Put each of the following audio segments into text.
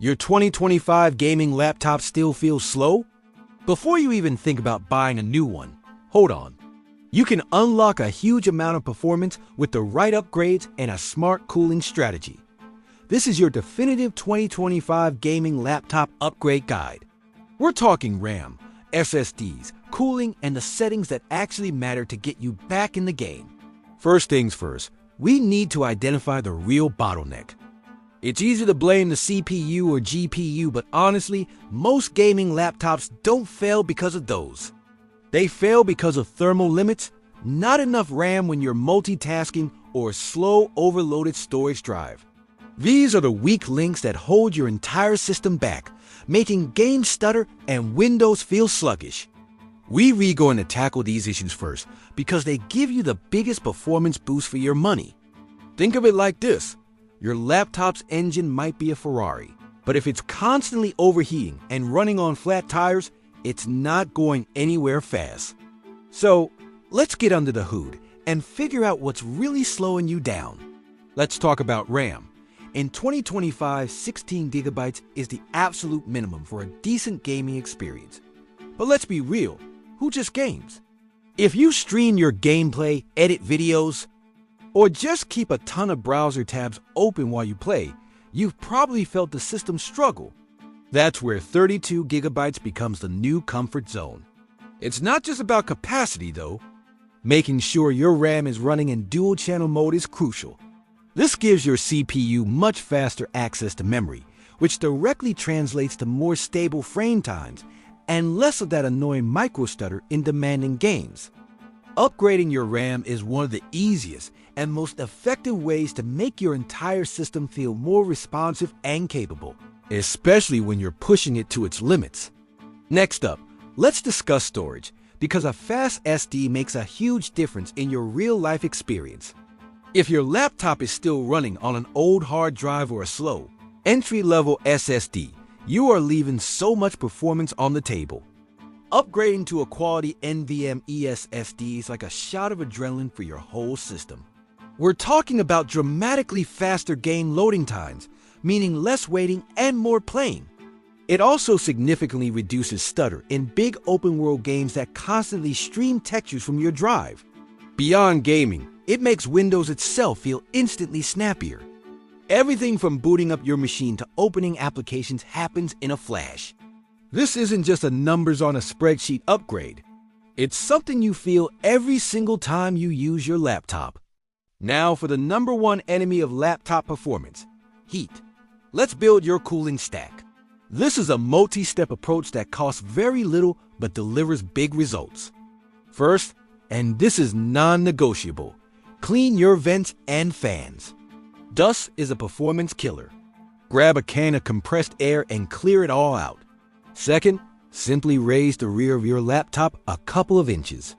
Your 2025 gaming laptop still feels slow? Before you even think about buying a new one, hold on. You can unlock a huge amount of performance with the right upgrades and a smart cooling strategy. This is your definitive 2025 gaming laptop upgrade guide. We're talking RAM, SSDs, cooling, and the settings that actually matter to get you back in the game. First things first, we need to identify the real bottleneck. It's easy to blame the CPU or GPU, but honestly, most gaming laptops don't fail because of those. They fail because of thermal limits, not enough RAM when you're multitasking, or a slow overloaded storage drive. These are the weak links that hold your entire system back, making games stutter and Windows feel sluggish. We're going to tackle these issues first because they give you the biggest performance boost for your money. Think of it like this. Your laptop's engine might be a Ferrari, but if it's constantly overheating and running on flat tires, it's not going anywhere fast. So, let's get under the hood and figure out what's really slowing you down. Let's talk about RAM. In 2025, 16 gigabytes is the absolute minimum for a decent gaming experience. But let's be real, who just games? If you stream your gameplay, edit videos, or just keep a ton of browser tabs open while you play, you've probably felt the system struggle. That's where 32 gigabytes becomes the new comfort zone. It's not just about capacity though. Making sure your RAM is running in dual channel mode is crucial. This gives your CPU much faster access to memory, which directly translates to more stable frame times and less of that annoying microstutter in demanding games. Upgrading your RAM is one of the easiest and most effective ways to make your entire system feel more responsive and capable, especially when you're pushing it to its limits. Next up, let's discuss storage, because a fast SD makes a huge difference in your real-life experience. If your laptop is still running on an old hard drive or a slow, entry-level SSD, you are leaving so much performance on the table. Upgrading to a quality NVMe SSD is like a shot of adrenaline for your whole system. We're talking about dramatically faster game loading times, meaning less waiting and more playing. It also significantly reduces stutter in big open-world games that constantly stream textures from your drive. Beyond gaming, it makes Windows itself feel instantly snappier. Everything from booting up your machine to opening applications happens in a flash. This isn't just a numbers on a spreadsheet upgrade. It's something you feel every single time you use your laptop. Now for the number one enemy of laptop performance, heat. Let's build your cooling stack. This is a multi-step approach that costs very little but delivers big results. First, and this is non-negotiable, clean your vents and fans. Dust is a performance killer. Grab a can of compressed air and clear it all out. Second, simply raise the rear of your laptop a couple of inches.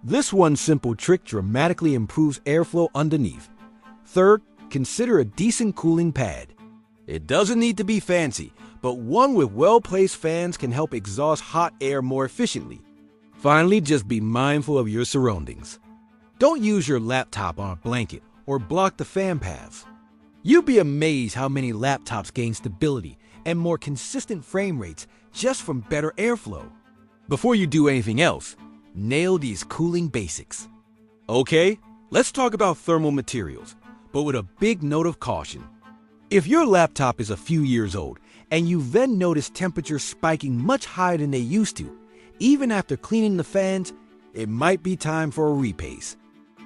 This one simple trick dramatically improves airflow underneath. Third, consider a decent cooling pad. It doesn't need to be fancy, but one with well-placed fans can help exhaust hot air more efficiently. Finally, just be mindful of your surroundings. Don't use your laptop on a blanket or block the fan paths. You'd be amazed how many laptops gain stability and more consistent frame rates just from better airflow. Before you do anything else, nail these cooling basics. Okay, let's talk about thermal materials, but with a big note of caution. If your laptop is a few years old and you then notice temperatures spiking much higher than they used to, even after cleaning the fans, it might be time for a repace.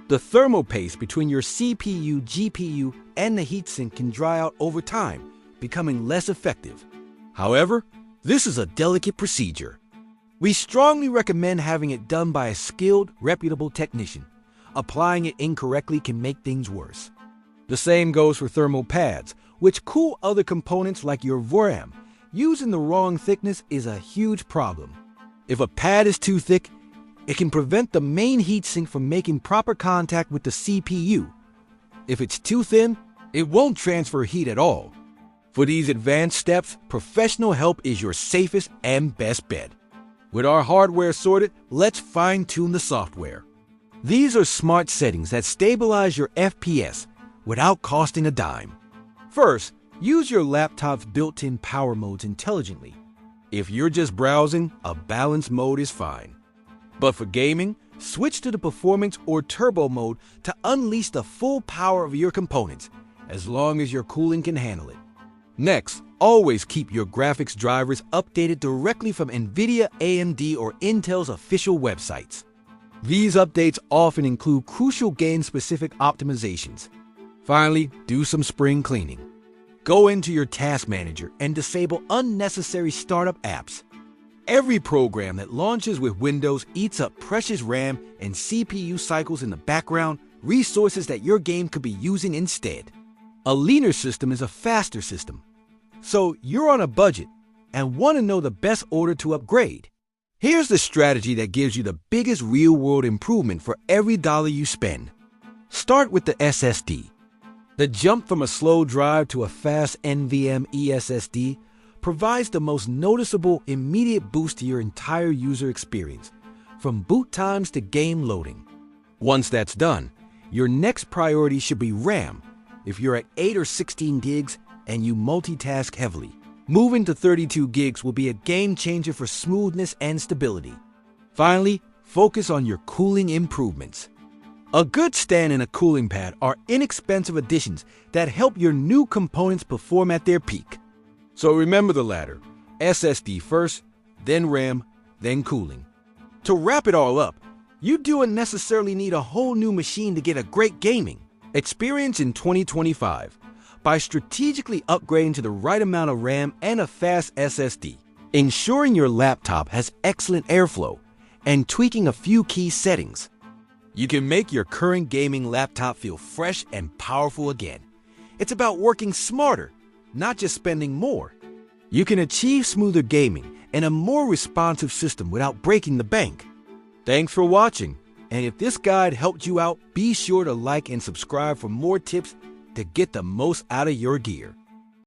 The thermal paste between your CPU, GPU, and the heatsink can dry out over time, becoming less effective. However, this is a delicate procedure. We strongly recommend having it done by a skilled, reputable technician. Applying it incorrectly can make things worse. The same goes for thermal pads, which cool other components like your RAM. Using the wrong thickness is a huge problem. If a pad is too thick, it can prevent the main heatsink from making proper contact with the CPU. If it's too thin, it won't transfer heat at all. For these advanced steps, professional help is your safest and best bet. With our hardware sorted, let's fine-tune the software. These are smart settings that stabilize your FPS without costing a dime. First, Use your laptop's built-in power modes intelligently. If you're just browsing, a balanced mode is fine. But for gaming, switch to the performance or turbo mode to unleash the full power of your components, as long as your cooling can handle it. Next, always keep your graphics drivers updated directly from NVIDIA, AMD, or Intel's official websites. These updates often include crucial game-specific optimizations. Finally, do some spring cleaning. Go into your task manager and disable unnecessary startup apps. Every program that launches with Windows eats up precious RAM and CPU cycles in the background, resources that your game could be using instead. A leaner system is a faster system. So you're on a budget and want to know the best order to upgrade. Here's the strategy that gives you the biggest real-world improvement for every dollar you spend. Start with the SSD. The jump from a slow drive to a fast NVMe SSD provides the most noticeable immediate boost to your entire user experience, from boot times to game loading. Once that's done, your next priority should be RAM. If you're at 8 or 16 gigs and you multitask heavily, moving to 32 gigs will be a game changer for smoothness and stability. Finally, focus on your cooling improvements. A good stand and a cooling pad are inexpensive additions that help your new components perform at their peak. So remember the ladder: SSD first, then RAM, then cooling. To wrap it all up, you don't necessarily need a whole new machine to get a great gaming experience in 2025 by strategically upgrading to the right amount of RAM and a fast SSD, ensuring your laptop has excellent airflow, and tweaking a few key settings. You can make your current gaming laptop feel fresh and powerful again. It's about working smarter, not just spending more. You can achieve smoother gaming and a more responsive system without breaking the bank. Thanks for watching, and if this guide helped you out, be sure to like and subscribe for more tips to get the most out of your gear.